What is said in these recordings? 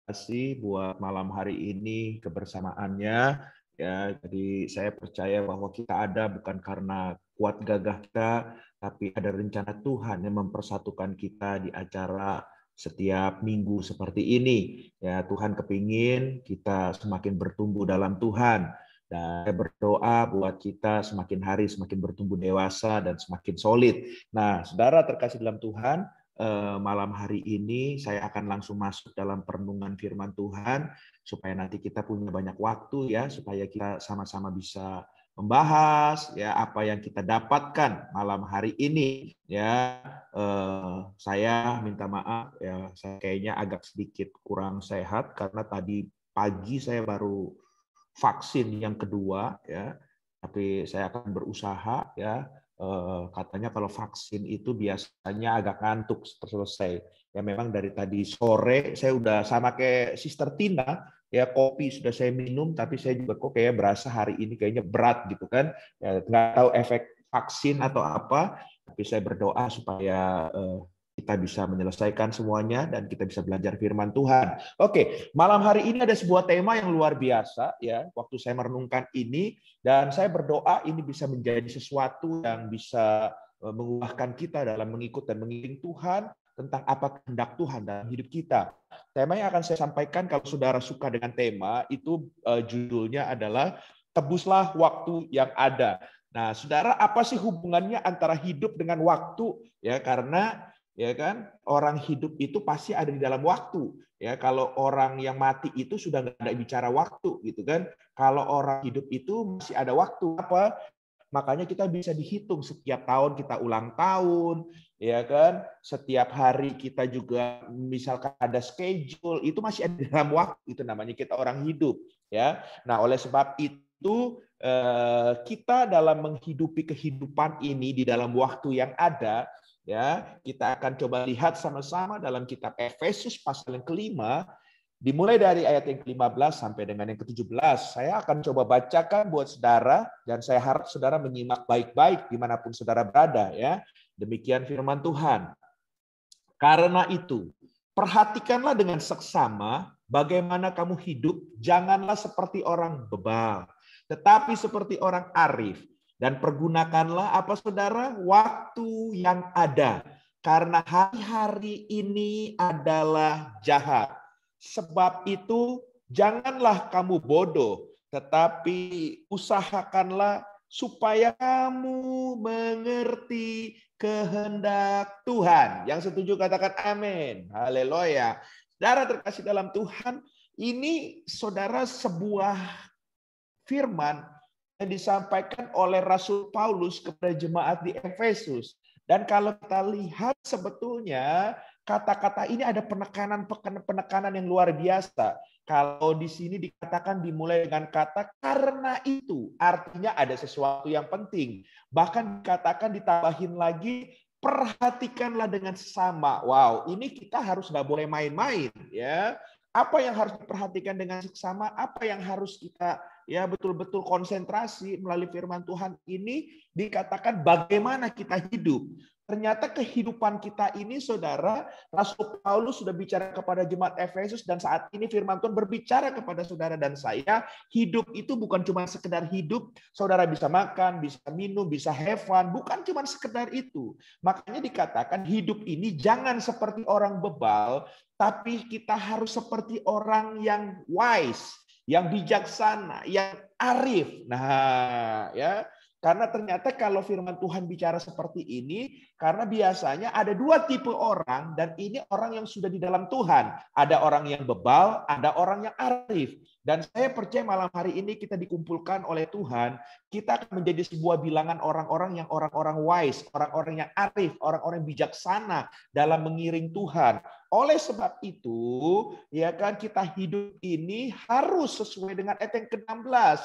kasih buat malam hari ini kebersamaannya. Ya, jadi saya percaya bahwa kita ada bukan karena kuat gagah kita, tapi ada rencana Tuhan yang mempersatukan kita di acara setiap minggu seperti ini. Ya, Tuhan kepingin kita semakin bertumbuh dalam Tuhan. Dan saya berdoa buat kita semakin hari semakin bertumbuh dewasa dan semakin solid. Nah, saudara terkasih dalam Tuhan, malam hari ini saya akan langsung masuk dalam perenungan firman Tuhan supaya nanti kita punya banyak waktu ya, supaya kita sama-sama bisa membahas ya apa yang kita dapatkan malam hari ini ya. Saya minta maaf ya, saya kayaknya agak sedikit kurang sehat karena tadi pagi saya baru vaksin yang kedua ya, tapi saya akan berusaha ya. Katanya kalau vaksin itu biasanya agak ngantuk selesai. Ya memang dari tadi sore saya udah sama kayak Sister Tina, ya kopi sudah saya minum, tapi saya juga kok kayak berasa hari ini kayaknya berat gitu kan. Ya, nggak tahu efek vaksin atau apa, tapi saya berdoa supaya kita bisa menyelesaikan semuanya dan kita bisa belajar firman Tuhan. Oke, malam hari ini ada sebuah tema yang luar biasa ya. Waktu saya merenungkan ini, dan saya berdoa ini bisa menjadi sesuatu yang bisa menguatkan kita dalam mengikut dan mengiring Tuhan tentang apa kehendak Tuhan dalam hidup kita. Tema yang akan saya sampaikan kalau saudara suka dengan tema itu judulnya adalah tebuslah waktu yang ada. Nah, saudara, apa sih hubungannya antara hidup dengan waktu? Ya, karena ya kan orang hidup itu pasti ada di dalam waktu. Ya, kalau orang yang mati itu sudah nggak ada bicara waktu gitu kan. Kalau orang hidup itu masih ada waktu. Apa? Makanya kita bisa dihitung setiap tahun kita ulang tahun, ya kan? Setiap hari kita juga misalkan ada schedule, itu masih ada dalam waktu, itu namanya kita orang hidup, ya. Nah, oleh sebab itu kita dalam menghidupi kehidupan ini di dalam waktu yang ada, ya, kita akan coba lihat sama-sama dalam kitab Efesus pasal yang kelima. Dimulai dari ayat yang ke-15 sampai dengan yang ke-17, saya akan coba bacakan buat saudara, dan saya harap saudara menyimak baik-baik dimanapun saudara berada. Ya, demikian firman Tuhan. Karena itu, perhatikanlah dengan seksama bagaimana kamu hidup, janganlah seperti orang bebal, tetapi seperti orang arif. Dan pergunakanlah apa saudara? Waktu yang ada. Karena hari-hari ini adalah jahat. Sebab itu janganlah kamu bodoh, tetapi usahakanlah supaya kamu mengerti kehendak Tuhan. Yang setuju katakan amin. Haleluya. Saudara terkasih dalam Tuhan, ini saudara sebuah firman yang disampaikan oleh Rasul Paulus kepada jemaat di Efesus. Dan kalau kita lihat sebetulnya kata-kata ini ada penekanan yang luar biasa. Kalau di sini dikatakan dimulai dengan kata karena itu, artinya ada sesuatu yang penting. Bahkan dikatakan ditambahin lagi perhatikanlah dengan sesama. Wow, ini kita harus nggak boleh main-main ya. Apa yang harus diperhatikan dengan sesama? Apa yang harus kita ya betul-betul konsentrasi melalui firman Tuhan ini dikatakan bagaimana kita hidup. Ternyata kehidupan kita ini saudara, Rasul Paulus sudah bicara kepada jemaat Efesus dan saat ini firman Tuhan berbicara kepada saudara dan saya, hidup itu bukan cuma sekedar hidup, saudara bisa makan, bisa minum, bisa have fun, bukan cuma sekedar itu. Makanya dikatakan hidup ini jangan seperti orang bebal, tapi kita harus seperti orang yang wise, yang bijaksana, yang arif. Nah, ya, karena ternyata kalau firman Tuhan bicara seperti ini, karena biasanya ada dua tipe orang, dan ini orang yang sudah di dalam Tuhan. Ada orang yang bebal, ada orang yang arif. Dan saya percaya malam hari ini kita dikumpulkan oleh Tuhan, kita akan menjadi sebuah bilangan orang-orang yang orang-orang wise, orang-orang yang arif, orang-orang yang bijaksana dalam mengiring Tuhan. Oleh sebab itu, ya kan kita hidup ini harus sesuai dengan ayat yang ke-16.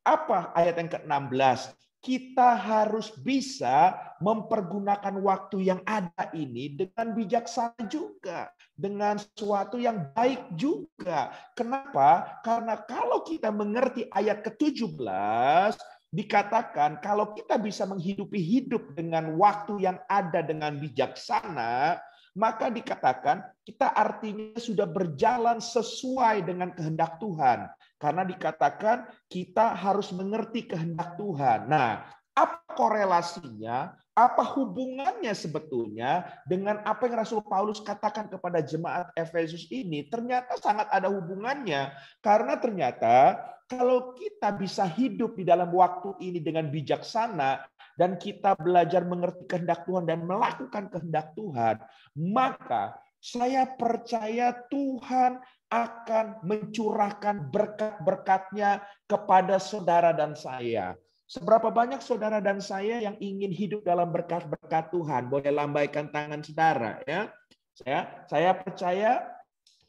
Apa ayat yang ke-16? Kita harus bisa mempergunakan waktu yang ada ini dengan bijaksana juga, dengan sesuatu yang baik juga. Kenapa? Karena kalau kita mengerti ayat ke-17, dikatakan kalau kita bisa menghidupi hidup dengan waktu yang ada dengan bijaksana, maka dikatakan kita artinya sudah berjalan sesuai dengan kehendak Tuhan. Karena dikatakan kita harus mengerti kehendak Tuhan. Nah, apa korelasinya? Apa hubungannya sebetulnya dengan apa yang Rasul Paulus katakan kepada jemaat Efesus ini? Ternyata sangat ada hubungannya. Karena ternyata kalau kita bisa hidup di dalam waktu ini dengan bijaksana dan kita belajar mengerti kehendak Tuhan dan melakukan kehendak Tuhan, maka saya percaya Tuhan akan mencurahkan berkat-berkat-Nya kepada saudara dan saya. Seberapa banyak saudara dan saya yang ingin hidup dalam berkat-berkat Tuhan? Boleh lambaikan tangan saudara, ya. Saya percaya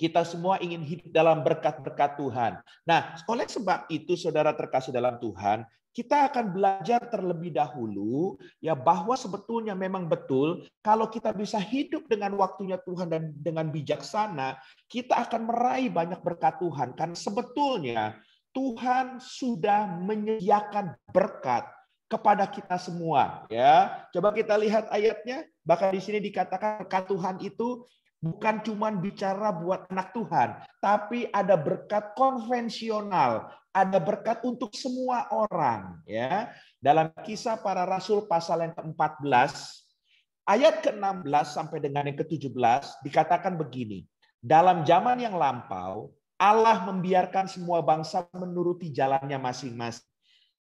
kita semua ingin hidup dalam berkat-berkat Tuhan. Nah, oleh sebab itu saudara terkasih dalam Tuhan, kita akan belajar terlebih dahulu ya bahwa sebetulnya memang betul kalau kita bisa hidup dengan waktunya Tuhan dan dengan bijaksana, kita akan meraih banyak berkat Tuhan. Karena sebetulnya Tuhan sudah menyediakan berkat kepada kita semua, ya. Coba kita lihat ayatnya, bahkan di sini dikatakan berkat Tuhan itu bukan cuma bicara buat anak Tuhan, tapi ada berkat konvensional, ada berkat untuk semua orang, ya. Dalam Kisah Para Rasul pasal yang ke-14, ayat ke-16 sampai dengan yang ke-17 dikatakan begini. Dalam zaman yang lampau, Allah membiarkan semua bangsa menuruti jalannya masing-masing.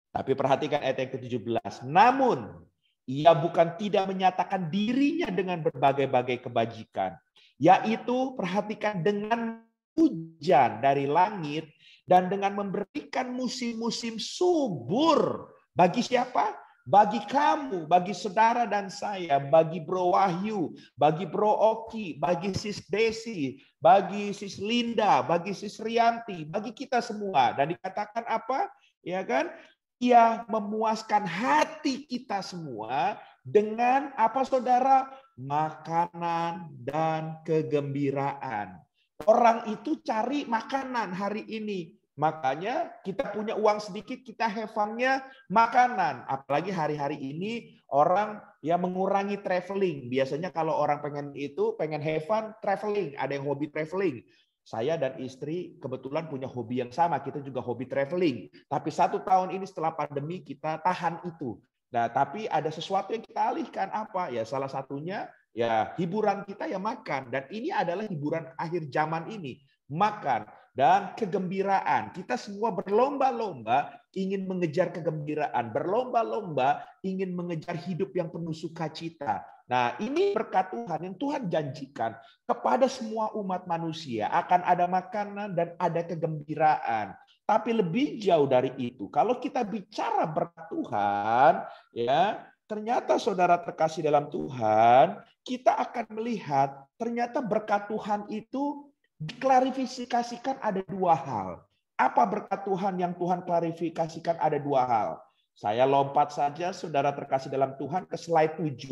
Tapi perhatikan ayat yang ke-17. Namun, ia bukan tidak menyatakan dirinya dengan berbagai-bagai kebajikan. Yaitu, perhatikan, dengan hujan dari langit dan dengan memberikan musim-musim subur. Bagi siapa? Bagi kamu, bagi saudara dan saya, bagi Bro Wahyu, bagi Bro Oki, bagi Sis Desi, bagi Sis Linda, bagi Sis Rianti, bagi kita semua. Dan dikatakan apa? Ya kan? Ia memuaskan hati kita semua dengan apa saudara? Makanan dan kegembiraan. Orang itu cari makanan hari ini. Makanya kita punya uang sedikit, kita have fun-nya makanan. Apalagi hari-hari ini orang yang mengurangi traveling. Biasanya kalau orang pengen have fun, traveling. Ada yang hobi traveling. Saya dan istri kebetulan punya hobi yang sama. Kita juga hobi traveling. Tapi 1 tahun ini setelah pandemi kita tahan itu. Nah, tapi ada sesuatu yang kita alihkan. Apa? Ya salah satunya ya hiburan kita ya makan. Dan ini adalah hiburan akhir zaman ini. Makan dan kegembiraan. Kita semua berlomba-lomba ingin mengejar kegembiraan. Berlomba-lomba ingin mengejar hidup yang penuh sukacita. Nah, ini berkat Tuhan yang Tuhan janjikan kepada semua umat manusia. Akan ada makanan dan ada kegembiraan. Tapi lebih jauh dari itu, kalau kita bicara berkat Tuhan, ya ternyata saudara terkasih dalam Tuhan, kita akan melihat ternyata berkat Tuhan itu diklarifikasikan ada 2 hal. Apa berkat Tuhan yang Tuhan klarifikasikan ada 2 hal. Saya lompat saja saudara terkasih dalam Tuhan ke slide 7.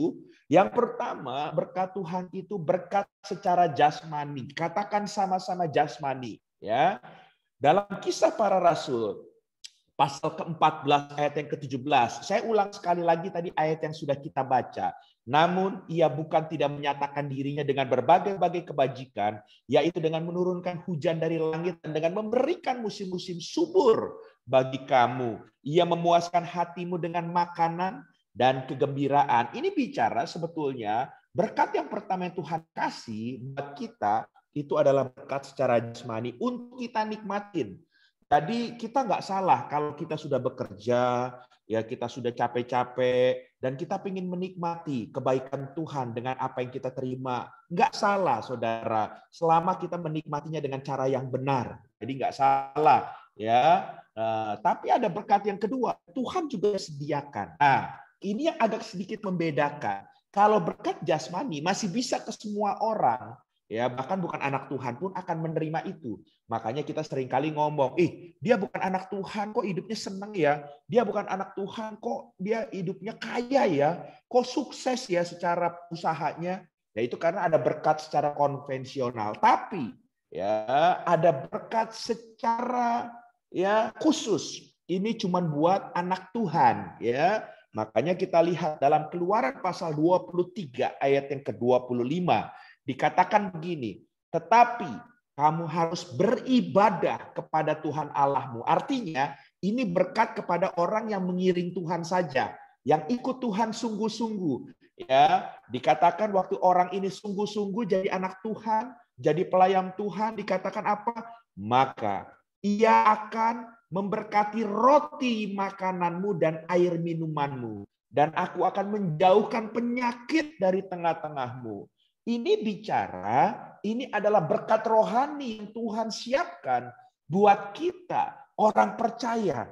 Yang pertama, berkat Tuhan itu berkat secara jasmani. Katakan sama-sama jasmani, ya. Dalam Kisah Para Rasul pasal ke-14 ayat yang ke-17. Saya ulang sekali lagi tadi ayat yang sudah kita baca. Namun ia bukan tidak menyatakan dirinya dengan berbagai-bagai kebajikan, yaitu dengan menurunkan hujan dari langit dan dengan memberikan musim-musim subur bagi kamu. Ia memuaskan hatimu dengan makanan dan kegembiraan. Ini bicara sebetulnya berkat yang pertama yang Tuhan kasih buat kita itu adalah berkat secara jasmani untuk kita nikmatin. Jadi kita nggak salah kalau kita sudah bekerja, ya kita sudah capek-capek, dan kita ingin menikmati kebaikan Tuhan dengan apa yang kita terima. Nggak salah, saudara, selama kita menikmatinya dengan cara yang benar. Jadi nggak salah, ya. Tapi ada berkat yang kedua, Tuhan juga sediakan. Nah, ini yang agak sedikit membedakan. Kalau berkat jasmani masih bisa ke semua orang, ya bahkan bukan anak Tuhan pun akan menerima itu. Makanya kita seringkali ngomong, dia bukan anak Tuhan kok hidupnya senang ya. Dia bukan anak Tuhan kok dia hidupnya kaya ya. Kok sukses ya secara usahanya. Ya itu karena ada berkat secara konvensional. Tapi ya ada berkat secara ya khusus. Ini cuma buat anak Tuhan, ya. Makanya kita lihat dalam Keluaran pasal 23 ayat yang ke-25. Dikatakan begini, tetapi kamu harus beribadah kepada Tuhan Allahmu. Artinya, ini berkat kepada orang yang mengiring Tuhan saja, yang ikut Tuhan sungguh-sungguh. Ya, dikatakan waktu orang ini sungguh-sungguh jadi anak Tuhan, jadi pelayan Tuhan, dikatakan apa? Maka ia akan memberkati roti makananmu dan air minumanmu, dan aku akan menjauhkan penyakit dari tengah-tengahmu. Ini bicara, ini adalah berkat rohani yang Tuhan siapkan buat kita, orang percaya.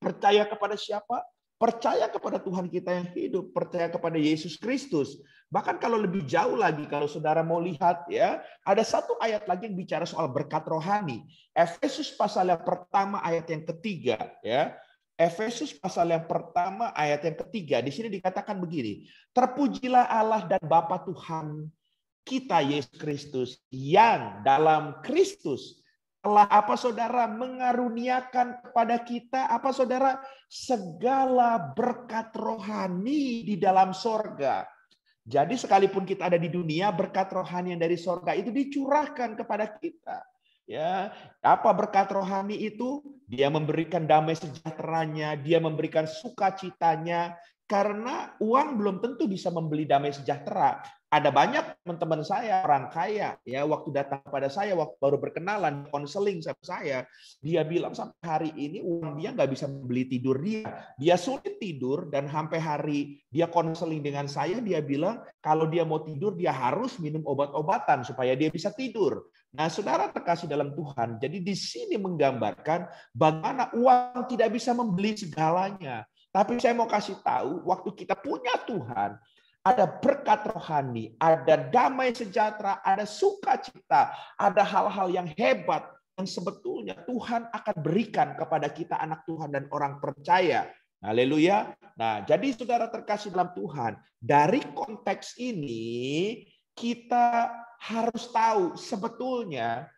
Percaya kepada siapa? Percaya kepada Tuhan kita yang hidup, percaya kepada Yesus Kristus. Bahkan kalau lebih jauh lagi, kalau saudara mau lihat ya, ada satu ayat lagi yang bicara soal berkat rohani. Efesus pasal yang pertama ayat yang ketiga ya. Efesus pasal yang pertama ayat yang ketiga. Di sini dikatakan begini, terpujilah Allah dan Bapa Tuhan kita Yesus Kristus, yang dalam Kristus telah apa saudara mengaruniakan kepada kita apa saudara segala berkat rohani di dalam sorga. Jadi sekalipun kita ada di dunia, berkat rohani yang dari sorga itu dicurahkan kepada kita. Ya, apa berkat rohani itu? Dia memberikan damai sejahteranya, dia memberikan sukacitanya, karena uang belum tentu bisa membeli damai sejahtera. Ada banyak teman-teman saya orang kaya ya, waktu datang pada saya waktu baru berkenalan konseling sama saya, dia bilang sampai hari ini uang dia nggak bisa membeli tidur dia sulit tidur, dan sampai hari dia konseling dengan saya, dia bilang kalau dia mau tidur dia harus minum obat-obatan supaya dia bisa tidur. Nah, saudara terkasih dalam Tuhan, jadi di sini menggambarkan bagaimana uang tidak bisa membeli segalanya. Tapi saya mau kasih tahu, waktu kita punya Tuhan, ada berkat rohani, ada damai sejahtera, ada sukacita, ada hal-hal yang hebat yang sebetulnya Tuhan akan berikan kepada kita anak Tuhan dan orang percaya. Haleluya. Nah, jadi saudara terkasih dalam Tuhan, dari konteks ini kita harus tahu sebetulnya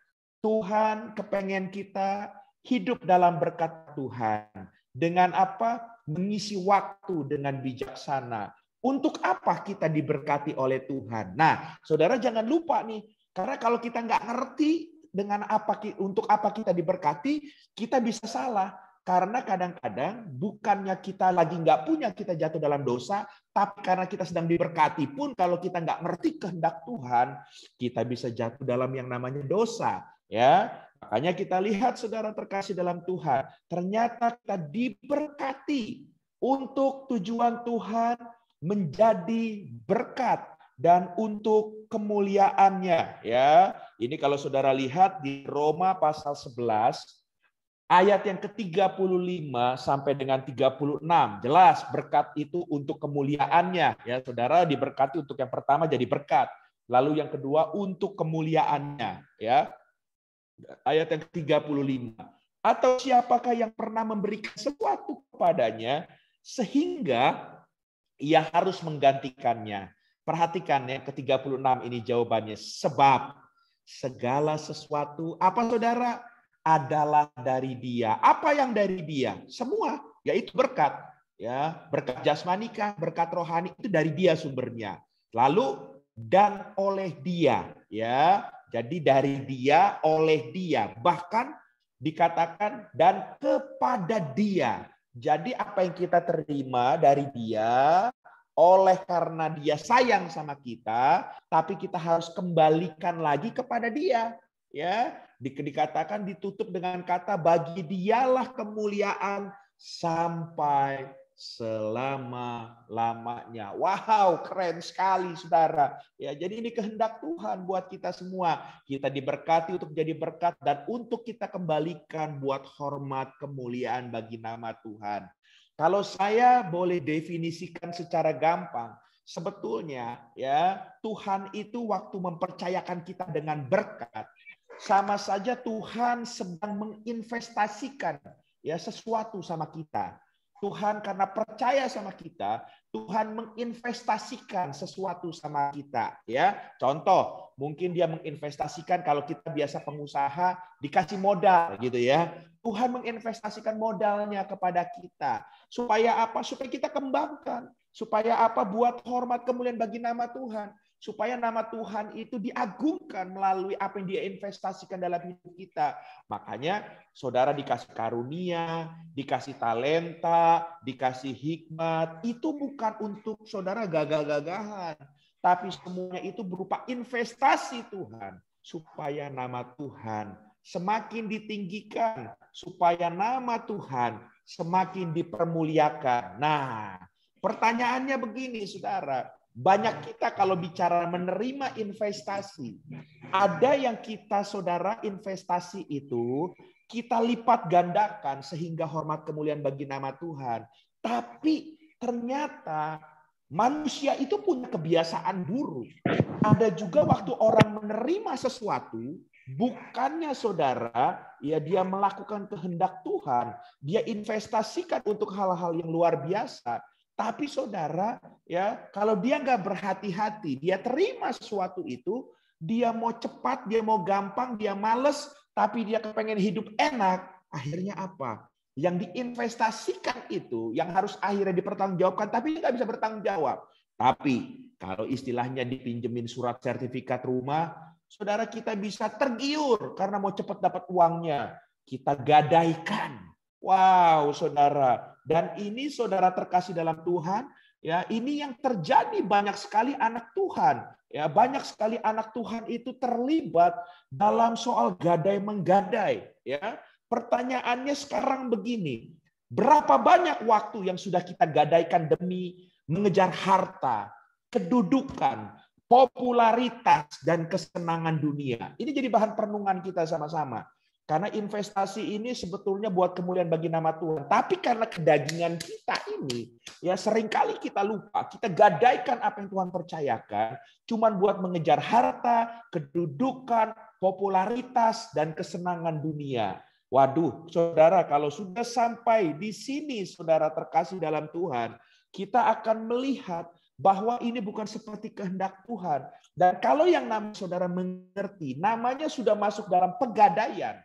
Tuhan kepengen kita hidup dalam berkat Tuhan. Dengan apa? Mengisi waktu dengan bijaksana. Untuk apa kita diberkati oleh Tuhan? Nah, saudara jangan lupa nih, karena kalau kita nggak ngerti dengan apa untuk apa kita diberkati, kita bisa salah. Karena kadang-kadang bukannya kita lagi nggak punya, kita jatuh dalam dosa, tapi karena kita sedang diberkati pun, kalau kita nggak ngerti kehendak Tuhan, kita bisa jatuh dalam yang namanya dosa. Ya, makanya kita lihat saudara terkasih dalam Tuhan, ternyata kita diberkati untuk tujuan Tuhan menjadi berkat dan untuk kemuliaannya. Ya, ini kalau saudara lihat di Roma pasal 11 ayat yang ke-35 sampai dengan 36, jelas berkat itu untuk kemuliaannya. Ya, saudara diberkati untuk yang pertama jadi berkat, lalu yang kedua untuk kemuliaannya. Ya, ayat yang ke-35. Atau siapakah yang pernah memberikan sesuatu kepadanya sehingga ia harus menggantikannya? Perhatikan ya, ke-36 ini jawabannya. Sebab segala sesuatu, apa saudara? Adalah dari Dia. Apa yang dari Dia? Semua, yaitu berkat. Ya, berkat jasmanikah, berkat rohani itu dari Dia sumbernya. Lalu dan oleh Dia, ya. Jadi dari Dia, oleh Dia, bahkan dikatakan dan kepada Dia. Jadi apa yang kita terima dari Dia, oleh karena Dia sayang sama kita, tapi kita harus kembalikan lagi kepada Dia. Ya, dikatakan ditutup dengan kata bagi Dialah kemuliaan sampai selama-lamanya. Wow, keren sekali saudara. Ya, jadi ini kehendak Tuhan buat kita semua. Kita diberkati untuk jadi berkat dan untuk kita kembalikan buat hormat kemuliaan bagi nama Tuhan. Kalau saya boleh definisikan secara gampang, sebetulnya ya Tuhan itu waktu mempercayakan kita dengan berkat, sama saja Tuhan sedang menginvestasikan ya sesuatu sama kita. Tuhan karena percaya sama kita, Tuhan menginvestasikan sesuatu sama kita. Ya, contoh, mungkin dia menginvestasikan kalau kita biasa pengusaha dikasih modal gitu ya. Tuhan menginvestasikan modalnya kepada kita supaya apa? Supaya kita kembangkan, supaya apa? Buat hormat kemuliaan bagi nama Tuhan. supaya nama Tuhan itu diagungkan melalui apa yang dia investasikan dalam hidup kita. Makanya saudara dikasih karunia, dikasih talenta, dikasih hikmat, itu bukan untuk saudara gagah-gagahan, tapi semuanya itu berupa investasi Tuhan, supaya nama Tuhan semakin ditinggikan, supaya nama Tuhan semakin dipermuliakan. Nah, pertanyaannya begini, saudara. Banyak kita kalau bicara menerima investasi, ada yang kita, saudara, investasi itu kita lipat gandakan sehingga hormat kemuliaan bagi nama Tuhan. Tapi ternyata manusia itu punya kebiasaan buruk. Ada juga waktu orang menerima sesuatu, bukannya saudara, ya dia melakukan kehendak Tuhan, dia investasikan untuk hal-hal yang luar biasa. Tapi saudara, ya kalau dia nggak berhati-hati, dia terima sesuatu itu, dia mau cepat, dia mau gampang, dia males, tapi dia kepengen hidup enak. Akhirnya apa? Yang diinvestasikan itu, yang harus akhirnya dipertanggungjawabkan, tapi nggak bisa bertanggung jawab. Tapi kalau istilahnya dipinjemin surat sertifikat rumah, saudara kita bisa tergiur karena mau cepat dapat uangnya. Kita gadaikan. Wow, saudara. Dan ini saudara terkasih dalam Tuhan, ya ini yang terjadi banyak sekali anak Tuhan. Ya, banyak sekali anak Tuhan itu terlibat dalam soal gadai menggadai. Ya, pertanyaannya sekarang begini, berapa banyak waktu yang sudah kita gadaikan demi mengejar harta, kedudukan, popularitas, dan kesenangan dunia? Ini jadi bahan perenungan kita sama-sama. Karena investasi ini sebetulnya buat kemuliaan bagi nama Tuhan. Tapi karena kedagingan kita ini, ya seringkali kita lupa, kita gadaikan apa yang Tuhan percayakan, cuman buat mengejar harta, kedudukan, popularitas, dan kesenangan dunia. Waduh, saudara, kalau sudah sampai di sini, saudara terkasih dalam Tuhan, kita akan melihat bahwa ini bukan seperti kehendak Tuhan. Dan kalau yang namanya saudara mengerti, namanya sudah masuk dalam pegadaian.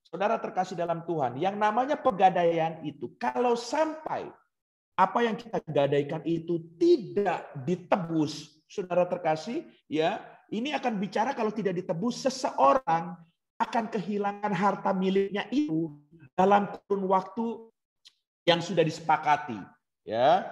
Saudara terkasih dalam Tuhan, yang namanya pegadaian itu, kalau sampai apa yang kita gadaikan itu tidak ditebus, saudara terkasih, ya ini akan bicara kalau tidak ditebus, seseorang akan kehilangan harta miliknya itu dalam kurun waktu yang sudah disepakati. Ya,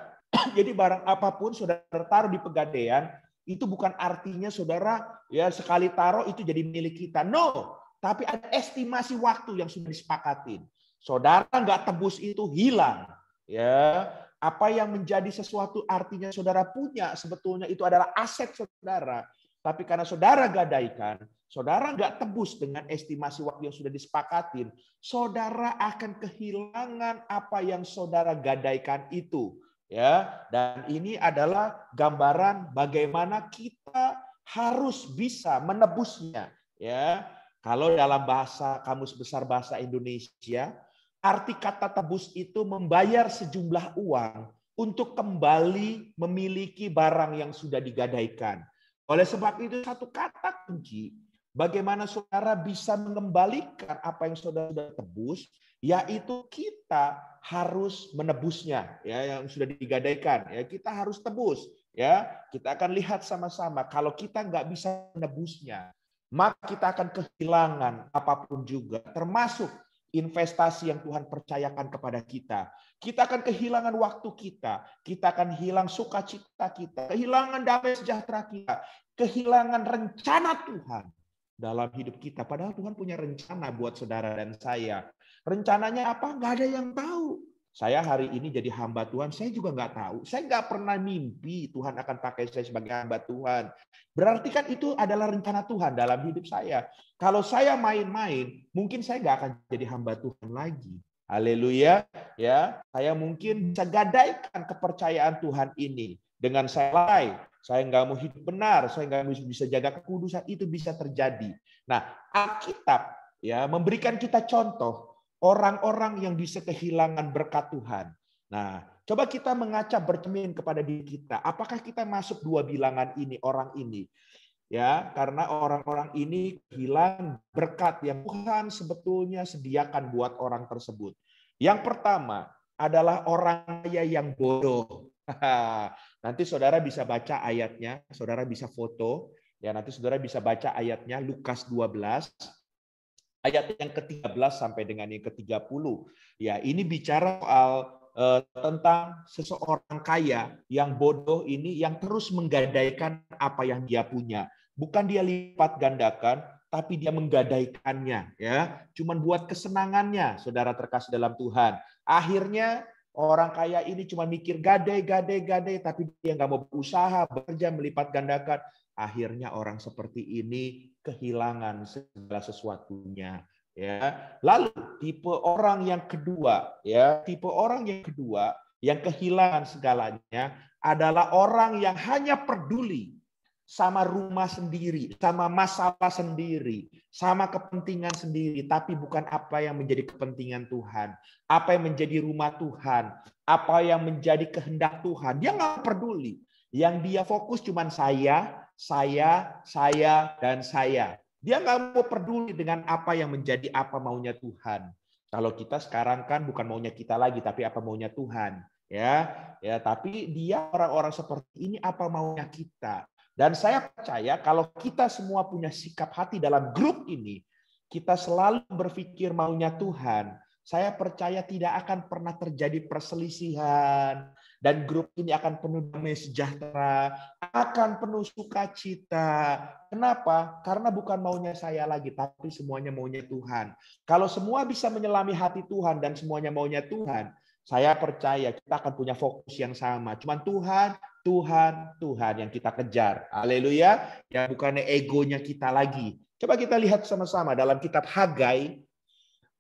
jadi barang apapun saudara taruh di pegadaian, itu bukan artinya saudara ya sekali taruh itu jadi milik kita. No. Tapi ada estimasi waktu yang sudah disepakatin. Saudara nggak tebus itu hilang. Ya, apa yang menjadi sesuatu artinya saudara punya sebetulnya itu adalah aset saudara. Tapi karena saudara gadaikan, saudara nggak tebus dengan estimasi waktu yang sudah disepakatin, saudara akan kehilangan apa yang saudara gadaikan itu. Ya, dan ini adalah gambaran bagaimana kita harus bisa menebusnya. Ya. Kalau dalam bahasa Kamus Besar Bahasa Indonesia, arti kata tebus itu membayar sejumlah uang untuk kembali memiliki barang yang sudah digadaikan. Oleh sebab itu satu kata kunci, bagaimana saudara bisa mengembalikan apa yang saudara sudah tebus, yaitu kita harus menebusnya, ya yang sudah digadaikan. Ya kita harus tebus. Ya kita akan lihat sama-sama. Kalau kita nggak bisa menebusnya, maka kita akan kehilangan apapun juga, termasuk investasi yang Tuhan percayakan kepada kita. Kita akan kehilangan waktu kita akan hilang sukacita kita, kehilangan damai sejahtera kita, kehilangan rencana Tuhan dalam hidup kita. Padahal Tuhan punya rencana buat saudara dan saya. Rencananya apa? Nggak ada yang tahu. Saya hari ini jadi hamba Tuhan, saya juga nggak tahu. Saya nggak pernah mimpi Tuhan akan pakai saya sebagai hamba Tuhan. Berarti kan itu adalah rencana Tuhan dalam hidup saya. Kalau saya main-main, mungkin saya nggak akan jadi hamba Tuhan lagi. Haleluya. Ya, saya mungkin bisa gadaikan kepercayaan Tuhan ini. Dengan saya nggak mau hidup benar, saya nggak bisa jaga kekudusan, itu bisa terjadi. Nah, Alkitab ya memberikan kita contoh orang-orang yang bisa kehilangan berkat Tuhan. Nah, coba kita mengaca bercermin kepada diri kita. Apakah kita masuk dua bilangan ini, orang ini? Ya, karena orang-orang ini kehilangan berkat yang Tuhan sebetulnya sediakan buat orang tersebut. Yang pertama adalah orang kaya yang bodoh. Nanti saudara bisa baca ayatnya, saudara bisa foto, ya nanti saudara bisa baca ayatnya Lukas 12 ayat yang ke-13 sampai dengan yang ke-30. Ya, ini bicara soal tentang seseorang kaya yang bodoh ini yang terus menggadaikan apa yang dia punya. Bukan dia lipat gandakan, tapi dia menggadaikannya, ya. Cuman buat kesenangannya, saudara terkasih dalam Tuhan. Akhirnya orang kaya ini cuma mikir gadai, tapi dia nggak mau berusaha, bekerja, melipat gandakan. Akhirnya orang seperti ini kehilangan segala sesuatunya. Ya, lalu tipe orang yang kedua, yang kehilangan segalanya adalah orang yang hanya peduli sama rumah sendiri, sama masalah sendiri, sama kepentingan sendiri, tapi bukan apa yang menjadi kepentingan Tuhan, apa yang menjadi rumah Tuhan, apa yang menjadi kehendak Tuhan. Dia nggak peduli. Yang dia fokus cuma saya, dan saya. Dia nggak mau peduli dengan apa yang menjadi apa maunya Tuhan. Kalau kita sekarang kan bukan maunya kita lagi, tapi apa maunya Tuhan. Ya, tapi dia orang-orang seperti ini apa maunya kita. Dan saya percaya kalau kita semua punya sikap hati dalam grup ini, kita selalu berpikir maunya Tuhan. Saya percaya tidak akan pernah terjadi perselisihan, dan grup ini akan penuh damai sejahtera, akan penuh sukacita. Kenapa? Karena bukan maunya saya lagi, tapi semuanya maunya Tuhan. Kalau semua bisa menyelami hati Tuhan dan semuanya maunya Tuhan, saya percaya kita akan punya fokus yang sama. Cuman Tuhan yang kita kejar. Haleluya. Ya, bukannya egonya kita lagi. Coba kita lihat sama-sama dalam kitab Hagai,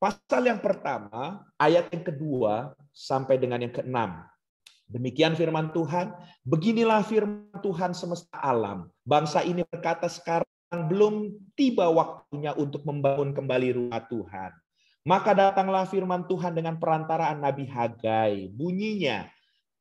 pasal yang pertama, ayat yang kedua sampai dengan yang keenam. Demikian firman Tuhan, beginilah firman Tuhan semesta alam. Bangsa ini berkata sekarang belum tiba waktunya untuk membangun kembali rumah Tuhan. Maka datanglah firman Tuhan dengan perantaraan Nabi Hagai. Bunyinya,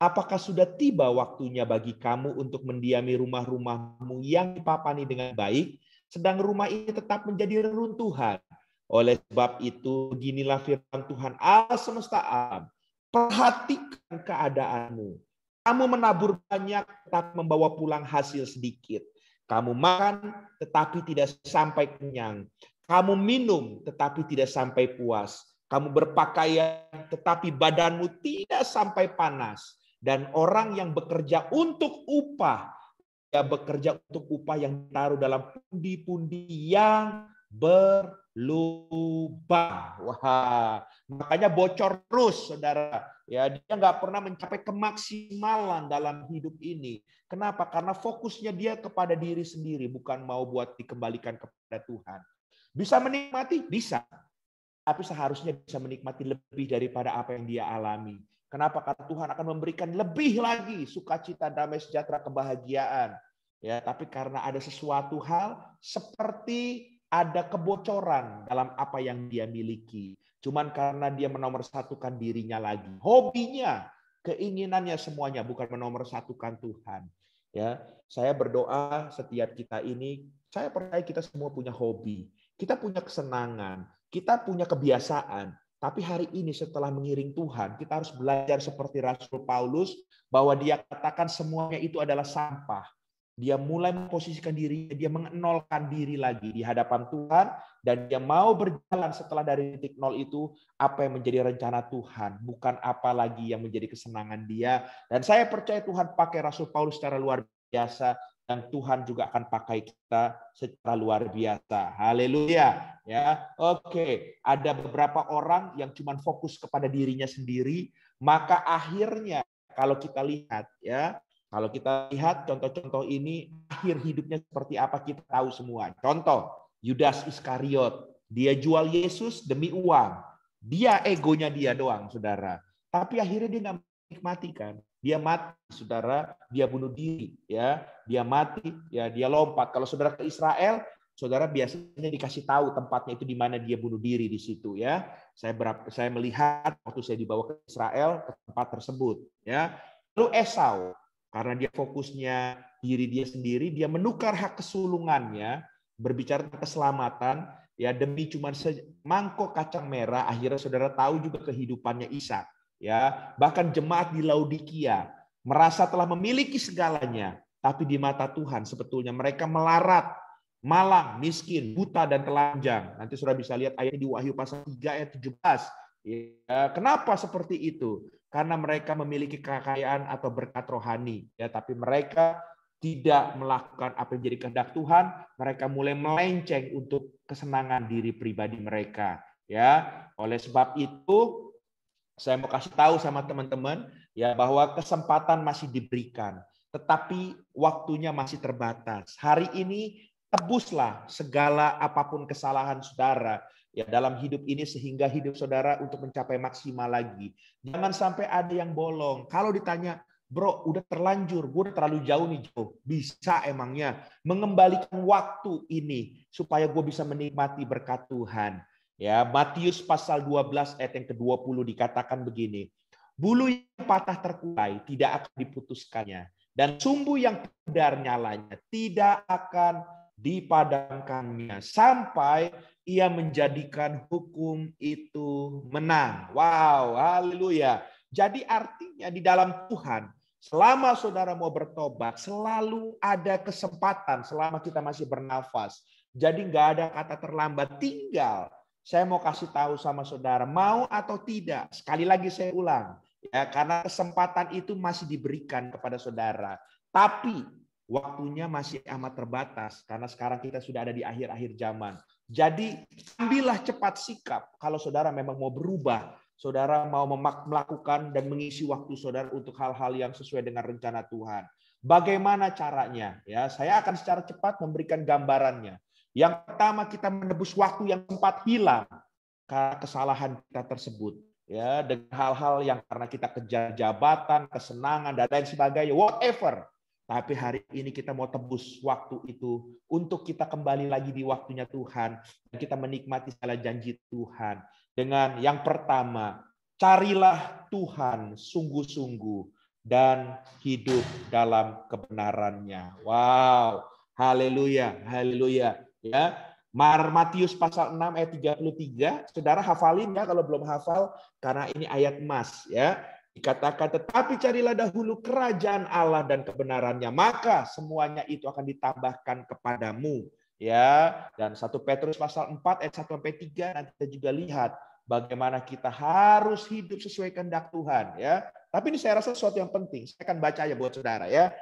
apakah sudah tiba waktunya bagi kamu untuk mendiami rumah-rumahmu yang dipapani dengan baik, sedang rumah ini tetap menjadi reruntuhan. Oleh sebab itu, beginilah firman Tuhan Allah semesta alam. Perhatikan keadaanmu. Kamu menabur banyak, tetapi membawa pulang hasil sedikit. Kamu makan, tetapi tidak sampai kenyang. Kamu minum, tetapi tidak sampai puas. Kamu berpakaian, tetapi badanmu tidak sampai panas. Dan orang yang bekerja untuk upah, dia bekerja untuk upah yang ditaruh dalam pundi-pundi yang berlubang. Wah, makanya bocor terus, saudara. Ya, dia nggak pernah mencapai kemaksimalan dalam hidup ini. Kenapa? Karena fokusnya dia kepada diri sendiri, bukan mau buat dikembalikan kepada Tuhan. Bisa menikmati? Bisa. Tapi seharusnya bisa menikmati lebih daripada apa yang dia alami. Kenapa? Karena Tuhan akan memberikan lebih lagi sukacita, damai sejahtera, kebahagiaan. Ya, tapi karena ada sesuatu hal seperti ada kebocoran dalam apa yang dia miliki. Cuman karena dia menomorsatukan dirinya lagi. Hobinya, keinginannya semuanya bukan menomorsatukan Tuhan. Ya, saya berdoa setiap kita ini, saya percaya kita semua punya hobi. Kita punya kesenangan, kita punya kebiasaan. Tapi hari ini setelah mengiring Tuhan, kita harus belajar seperti Rasul Paulus bahwa dia katakan semuanya itu adalah sampah. Dia mulai memposisikan diri, dia mengenolkan diri lagi di hadapan Tuhan, dan dia mau berjalan setelah dari titik nol itu apa yang menjadi rencana Tuhan, bukan apa lagi yang menjadi kesenangan dia. Dan saya percaya Tuhan pakai Rasul Paulus secara luar biasa, dan Tuhan juga akan pakai kita secara luar biasa. Haleluya. Ya, oke. Ada beberapa orang yang cuma fokus kepada dirinya sendiri, maka akhirnya kalau kita lihat ya, kalau kita lihat contoh-contoh ini, akhir hidupnya seperti apa kita tahu semua. Contoh, Yudas Iskariot. Dia jual Yesus demi uang. Dia egonya dia doang, saudara. Tapi akhirnya dia nggak menikmati kan. Dia mati, saudara. Dia bunuh diri. Ya, dia mati. Ya, dia lompat. Kalau saudara ke Israel, saudara biasanya dikasih tahu tempatnya itu di mana dia bunuh diri di situ. Ya, saya melihat waktu saya dibawa ke Israel ke tempat tersebut. Ya, lalu Esau. Karena dia fokusnya diri dia sendiri, dia menukar hak kesulungannya, berbicara tentang keselamatan, ya demi cuma semangkok kacang merah. Akhirnya saudara tahu juga kehidupannya Ishak. Ya, bahkan jemaat di Laodikia, merasa telah memiliki segalanya, tapi di mata Tuhan sebetulnya mereka melarat, malang, miskin, buta, dan telanjang. Nanti saudara bisa lihat ayat di Wahyu pasal 3 ayat 17. Ya, kenapa seperti itu? Karena mereka memiliki kekayaan atau berkat rohani, ya, tapi mereka tidak melakukan apa yang jadi kehendak Tuhan. Mereka mulai melenceng untuk kesenangan diri pribadi mereka. Ya, oleh sebab itu saya mau kasih tahu sama teman-teman ya bahwa kesempatan masih diberikan, tetapi waktunya masih terbatas. Hari ini tebuslah segala apapun kesalahan saudara ya dalam hidup ini sehingga hidup saudara untuk mencapai maksimal lagi. Jangan sampai ada yang bolong. Kalau ditanya, bro, udah terlanjur, gue udah terlalu jauh nih, jauh. Bisa emangnya mengembalikan waktu ini supaya gue bisa menikmati berkat Tuhan. Ya, Matius pasal 12 ayat yang ke-20 dikatakan begini. Bulu yang patah terkulai tidak akan diputuskannya, dan sumbu yang pudar nyalanya tidak akan dipadamkannya sampai ia menjadikan hukum itu menang. Wow, haleluya. Jadi artinya di dalam Tuhan, selama saudara mau bertobat, selalu ada kesempatan selama kita masih bernafas. Jadi nggak ada kata terlambat, tinggal saya mau kasih tahu sama saudara, mau atau tidak. Sekali lagi saya ulang, ya, karena kesempatan itu masih diberikan kepada saudara. Tapi waktunya masih amat terbatas, karena sekarang kita sudah ada di akhir-akhir zaman. Jadi ambillah cepat sikap kalau saudara memang mau berubah. Saudara mau melakukan dan mengisi waktu saudara untuk hal-hal yang sesuai dengan rencana Tuhan. Bagaimana caranya? Ya, saya akan secara cepat memberikan gambarannya. Yang pertama, kita menebus waktu yang sempat hilang karena kesalahan kita tersebut, ya, dengan hal-hal yang karena kita kejar jabatan, kesenangan dan lain sebagainya, whatever. Tapi hari ini kita mau tebus waktu itu untuk kita kembali lagi di waktunya Tuhan dan kita menikmati segala janji Tuhan. Dengan yang pertama, carilah Tuhan sungguh-sungguh dan hidup dalam kebenarannya. Wow, haleluya, haleluya. Ya, Matius pasal 6 ayat 33, saudara hafalin ya kalau belum hafal karena ini ayat emas ya. Dikatakan tetapi carilah dahulu kerajaan Allah dan kebenarannya, maka semuanya itu akan ditambahkan kepadamu. Ya, dan 1 Petrus pasal 4 ayat 1 sampai 3 nanti kita juga lihat bagaimana kita harus hidup sesuai kehendak Tuhan ya. Tapi ini saya rasa sesuatu yang penting. Saya akan baca ya buat saudara ya.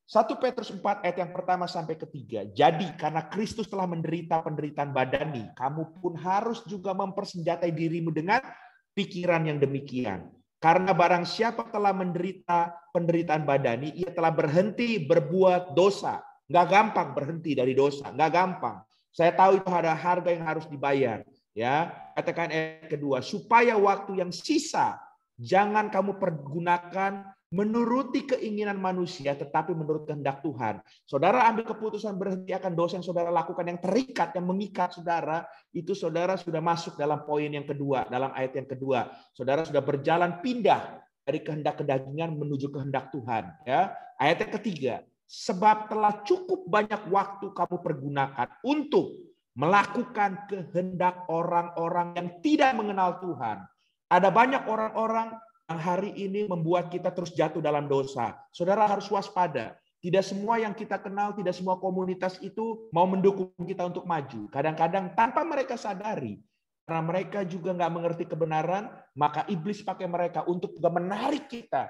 1 Petrus 4 ayat yang pertama sampai ketiga. Jadi karena Kristus telah menderita penderitaan badani, kamu pun harus juga mempersenjatai dirimu dengan pikiran yang demikian. Karena barang siapa telah menderita penderitaan badani, ia telah berhenti berbuat dosa. Nggak gampang berhenti dari dosa, nggak gampang. Saya tahu itu ada harga yang harus dibayar. Ya, katakan ayat kedua, supaya waktu yang sisa jangan kamu pergunakan menuruti keinginan manusia, tetapi menurut kehendak Tuhan. Saudara ambil keputusan berhenti akan dosa yang saudara lakukan, yang terikat, yang mengikat saudara, itu saudara sudah masuk dalam poin yang kedua, dalam ayat yang kedua. Saudara sudah berjalan pindah dari kehendak kedagingan menuju kehendak Tuhan. Ya, ayat yang ketiga, sebab telah cukup banyak waktu kamu pergunakan untuk melakukan kehendak orang-orang yang tidak mengenal Tuhan. Ada banyak orang-orang yang hari ini membuat kita terus jatuh dalam dosa. Saudara harus waspada. Tidak semua yang kita kenal, tidak semua komunitas itu mau mendukung kita untuk maju. Kadang-kadang tanpa mereka sadari, karena mereka juga nggak mengerti kebenaran, maka iblis pakai mereka untuk juga menarik kita.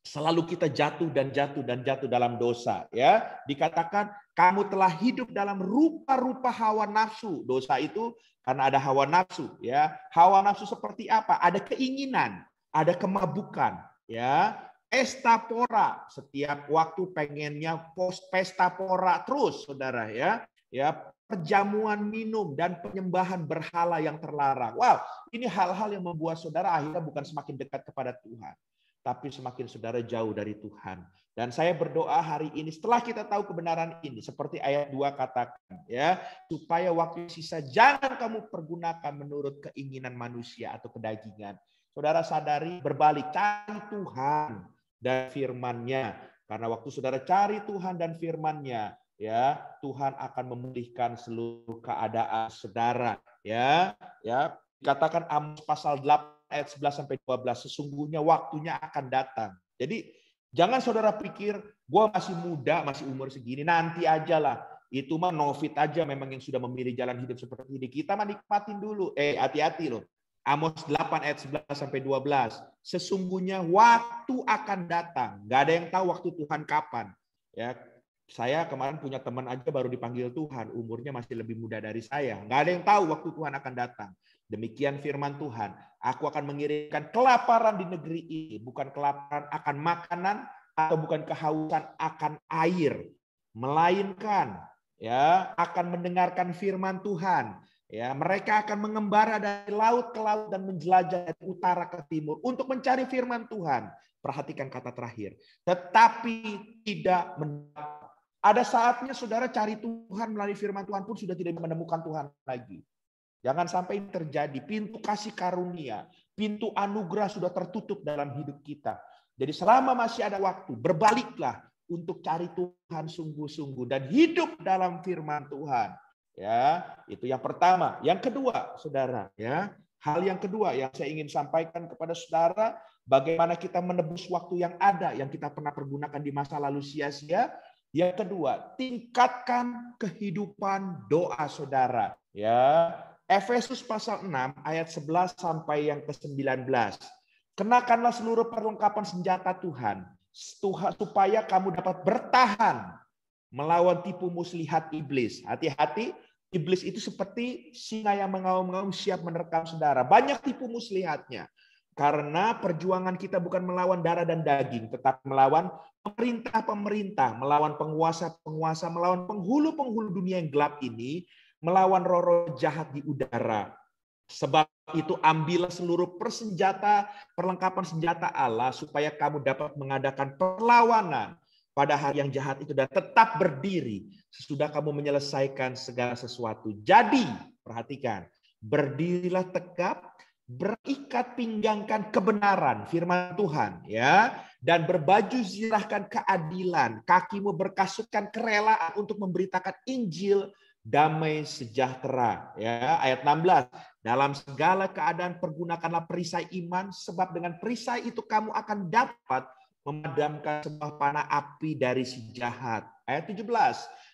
Selalu kita jatuh dan jatuh dan jatuh dalam dosa. Ya, dikatakan kamu telah hidup dalam rupa-rupa hawa nafsu. Dosa itu karena ada hawa nafsu. Ya, hawa nafsu seperti apa? Ada keinginan. Ada kemabukan, ya, pesta pora, setiap waktu pengennya pesta pora terus, saudara ya, perjamuan minum dan penyembahan berhala yang terlarang. Wow, ini hal-hal yang membuat saudara akhirnya bukan semakin dekat kepada Tuhan, tapi semakin saudara jauh dari Tuhan. Dan saya berdoa hari ini setelah kita tahu kebenaran ini, seperti ayat 2 katakan, ya, supaya waktu sisa jangan kamu pergunakan menurut keinginan manusia atau kedagingan. Saudara sadari, berbalik, cari Tuhan dan firman-Nya. Karena waktu saudara cari Tuhan dan firman-Nya, ya, Tuhan akan memulihkan seluruh keadaan saudara. Ya, dikatakan Amos pasal 8 ayat 11 sampai 12, sesungguhnya waktunya akan datang. Jadi Jangan saudara pikir, gue masih muda, masih umur segini, nanti aja lah. Itu mah novit aja memang yang sudah memilih jalan hidup seperti ini. Kita mah nikmatin dulu. Hati-hati loh. Amos 8 ayat 11 sampai 12. Sesungguhnya waktu akan datang. Gak ada yang tahu waktu Tuhan kapan. Ya, saya kemarin punya teman aja baru dipanggil Tuhan. Umurnya masih lebih muda dari saya. Gak ada yang tahu waktu Tuhan akan datang. Demikian firman Tuhan. Aku akan mengirimkan kelaparan di negeri ini. Bukan kelaparan akan makanan atau bukan kehausan akan air. Melainkan ya akan mendengarkan firman Tuhan. Ya, mereka akan mengembara dari laut ke laut dan menjelajah dari utara ke timur untuk mencari firman Tuhan. Perhatikan kata terakhir. Tetapi tidak mendapat. Ada saatnya saudara cari Tuhan melalui firman Tuhan pun sudah tidak menemukan Tuhan lagi. Jangan sampai ini terjadi. Pintu kasih karunia, pintu anugerah sudah tertutup dalam hidup kita. Jadi selama masih ada waktu, berbaliklah untuk cari Tuhan sungguh-sungguh dan hidup dalam firman Tuhan. Ya, itu yang pertama. Yang kedua, saudara, ya, hal yang kedua yang saya ingin sampaikan kepada saudara, bagaimana kita menebus waktu yang ada yang kita pernah pergunakan di masa lalu sia-sia. Yang kedua, tingkatkan kehidupan doa saudara. Ya, Efesus pasal 6 ayat 11 sampai yang ke-19. Kenakanlah seluruh perlengkapan senjata Tuhan supaya kamu dapat bertahan melawan tipu muslihat iblis. Hati-hati, iblis itu seperti singa yang mengaum-ngaum siap menerkam saudara. Banyak tipu muslihatnya. Karena perjuangan kita bukan melawan darah dan daging, tetapi melawan pemerintah-pemerintah, melawan penguasa-penguasa, melawan penghulu-penghulu dunia yang gelap ini, melawan roh-roh jahat di udara. Sebab itu ambillah seluruh perlengkapan senjata Allah supaya kamu dapat mengadakan perlawanan pada hari yang jahat itu dan tetap berdiri sesudah kamu menyelesaikan segala sesuatu. Jadi, perhatikan, berdirilah tegap, berikat pinggangkan kebenaran firman Tuhan ya, dan berbaju zirahkan keadilan, kakimu berkasutkan kerelaan untuk memberitakan Injil damai sejahtera ya. Ayat 16, dalam segala keadaan pergunakanlah perisai iman, sebab dengan perisai itu kamu akan dapat memadamkan sebuah panah api dari si jahat. Ayat 17,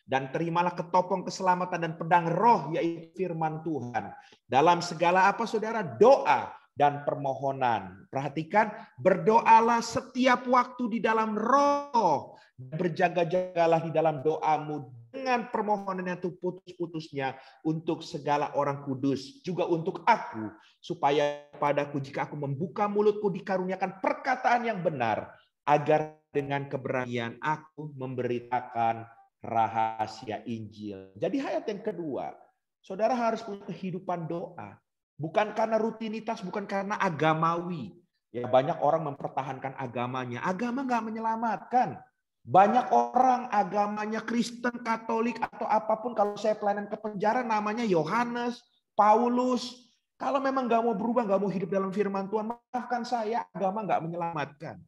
dan terimalah ketopong keselamatan dan pedang roh, yaitu firman Tuhan. Dalam segala apa saudara? Doa dan permohonan. Perhatikan, berdoalah setiap waktu di dalam roh. Berjaga-jagalah di dalam doamu dengan permohonan yang putus-putusnya untuk segala orang kudus, juga untuk aku, supaya padaku jika aku membuka mulutku dikaruniakan perkataan yang benar, agar dengan keberanian aku memberitakan rahasia Injil. Jadi ayat yang kedua, saudara harus punya kehidupan doa. Bukan karena rutinitas, bukan karena agamawi. Ya, banyak orang mempertahankan agamanya. Agama nggak menyelamatkan. Banyak orang agamanya Kristen, Katolik, atau apapun. Kalau saya pelayanan ke penjara namanya Yohanes, Paulus. Kalau memang nggak mau berubah, nggak mau hidup dalam firman Tuhan, maafkan saya, agama nggak menyelamatkan.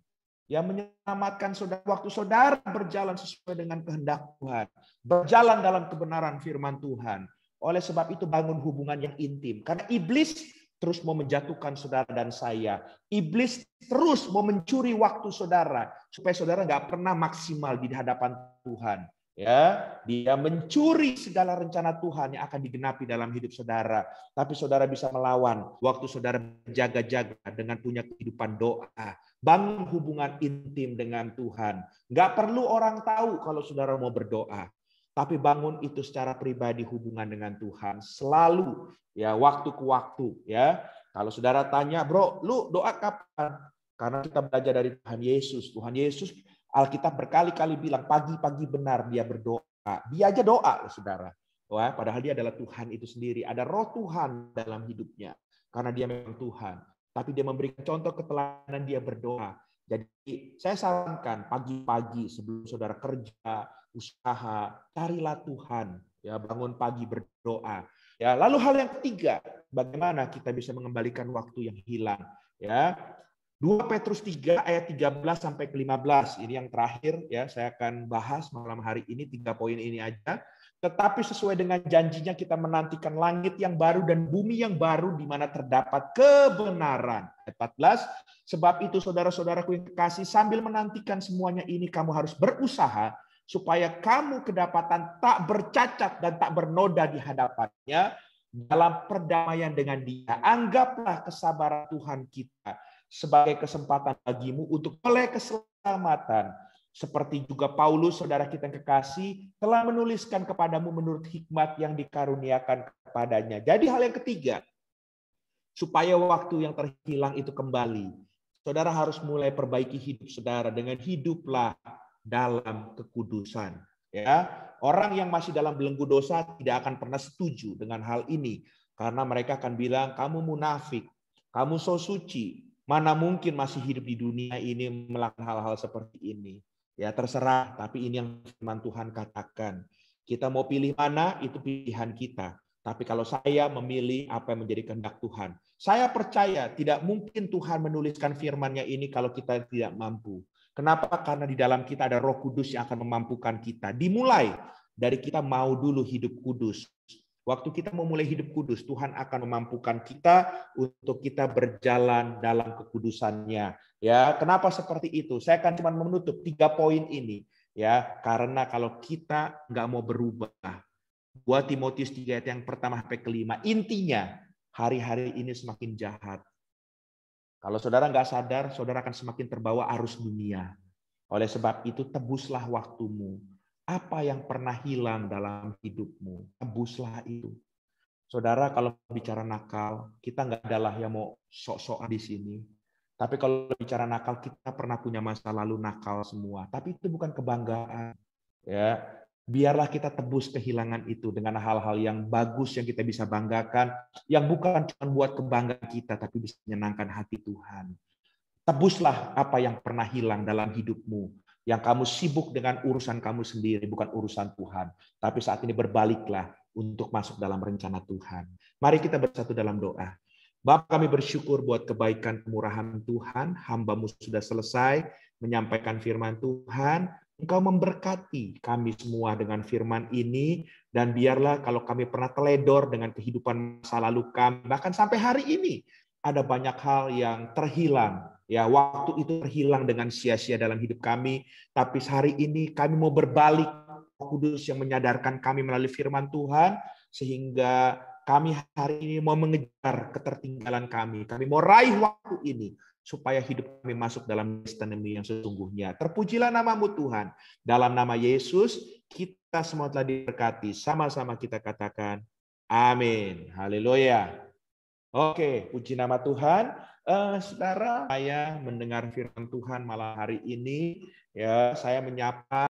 Yang menyelamatkan saudara waktu saudara berjalan sesuai dengan kehendak Tuhan, berjalan dalam kebenaran firman Tuhan. Oleh sebab itu bangun hubungan yang intim. Karena iblis terus mau menjatuhkan saudara dan saya. Iblis terus mau mencuri waktu saudara supaya saudara nggak pernah maksimal di hadapan Tuhan. Ya, dia mencuri segala rencana Tuhan yang akan digenapi dalam hidup saudara. Tapi saudara bisa melawan waktu saudara berjaga-jaga dengan punya kehidupan doa. Bangun hubungan intim dengan Tuhan. Nggak perlu orang tahu kalau saudara mau berdoa. Tapi bangun itu secara pribadi hubungan dengan Tuhan. Selalu ya, waktu ke waktu ya. Kalau saudara tanya, bro, lu doa kapan? Karena kita belajar dari Tuhan Yesus. Tuhan Yesus, Alkitab berkali-kali bilang pagi-pagi benar dia berdoa. Dia aja doa, saudara. Wah, padahal dia adalah Tuhan itu sendiri. Ada roh Tuhan dalam hidupnya. Karena dia memang Tuhan. Tapi dia memberikan contoh keteladanan dia berdoa. Jadi saya sarankan pagi-pagi sebelum saudara kerja, usaha, carilah Tuhan. Ya, bangun pagi berdoa. Ya, lalu hal yang ketiga, bagaimana kita bisa mengembalikan waktu yang hilang? Ya, 2 Petrus 3 ayat 13 sampai ke 15. Ini yang terakhir ya, saya akan bahas malam hari ini 3 poin ini aja. Tetapi sesuai dengan janjinya kita menantikan langit yang baru dan bumi yang baru di mana terdapat kebenaran. Ayat 14, sebab itu saudara-saudaraku yang kekasih, sambil menantikan semuanya ini kamu harus berusaha supaya kamu kedapatan tak bercacat dan tak bernoda di hadapannya dalam perdamaian dengan Dia. Anggaplah kesabaran Tuhan kita sebagai kesempatan bagimu untuk oleh keselamatan. Seperti juga Paulus, saudara kita yang kekasih, telah menuliskan kepadamu menurut hikmat yang dikaruniakan kepadanya. Jadi hal yang ketiga, supaya waktu yang terhilang itu kembali, saudara harus mulai perbaiki hidup saudara dengan hiduplah dalam kekudusan. Ya, orang yang masih dalam belenggu dosa tidak akan pernah setuju dengan hal ini, karena mereka akan bilang kamu munafik, kamu so suci, mana mungkin masih hidup di dunia ini melakukan hal-hal seperti ini. Ya terserah, tapi ini yang firman Tuhan katakan. Kita mau pilih mana, itu pilihan kita. Tapi kalau saya memilih apa yang menjadi kehendak Tuhan, saya percaya tidak mungkin Tuhan menuliskan firman-Nya ini kalau kita tidak mampu. Kenapa? Karena di dalam kita ada Roh Kudus yang akan memampukan kita. Dimulai dari kita mau dulu hidup kudus. Waktu kita memulai hidup kudus, Tuhan akan memampukan kita untuk kita berjalan dalam kekudusannya. Ya, kenapa seperti itu? Saya akan cuma menutup 3 poin ini. Ya, karena kalau kita nggak mau berubah, buat Timotius 3 ayat yang pertama sampai kelima, intinya hari-hari ini semakin jahat. Kalau saudara nggak sadar, saudara akan semakin terbawa arus dunia. Oleh sebab itu, tebuslah waktumu. Apa yang pernah hilang dalam hidupmu, tebuslah itu. Saudara, kalau bicara nakal, kita nggak adalah yang mau sok-sokan di sini. Tapi kalau bicara nakal, kita pernah punya masa lalu nakal semua. Tapi itu bukan kebanggaan. Ya, biarlah kita tebus kehilangan itu dengan hal-hal yang bagus yang kita bisa banggakan, yang bukan cuma buat kebanggaan kita, tapi bisa menyenangkan hati Tuhan. Tebuslah apa yang pernah hilang dalam hidupmu, yang kamu sibuk dengan urusan kamu sendiri, bukan urusan Tuhan. Tapi saat ini berbaliklah untuk masuk dalam rencana Tuhan. Mari kita bersatu dalam doa. Bapa, kami bersyukur buat kebaikan kemurahan Tuhan. Hamba-Mu sudah selesai menyampaikan firman Tuhan. Engkau memberkati kami semua dengan firman ini. Dan biarlah kalau kami pernah teledor dengan kehidupan masa lalu kami, bahkan sampai hari ini, ada banyak hal yang terhilang. Ya, waktu itu terhilang dengan sia-sia dalam hidup kami. Tapi hari ini kami mau berbalik, Roh Kudus yang menyadarkan kami melalui firman Tuhan, sehingga kami hari ini mau mengejar ketertinggalan kami. Kami mau raih waktu ini supaya hidup kami masuk dalam destiny yang sesungguhnya. Terpujilah nama-Mu Tuhan. Dalam nama Yesus, kita semua telah diberkati. Sama-sama kita katakan, amin. Haleluya. Oke, puji nama Tuhan. Saudara, saya mendengar firman Tuhan malam hari ini. Ya, saya menyapa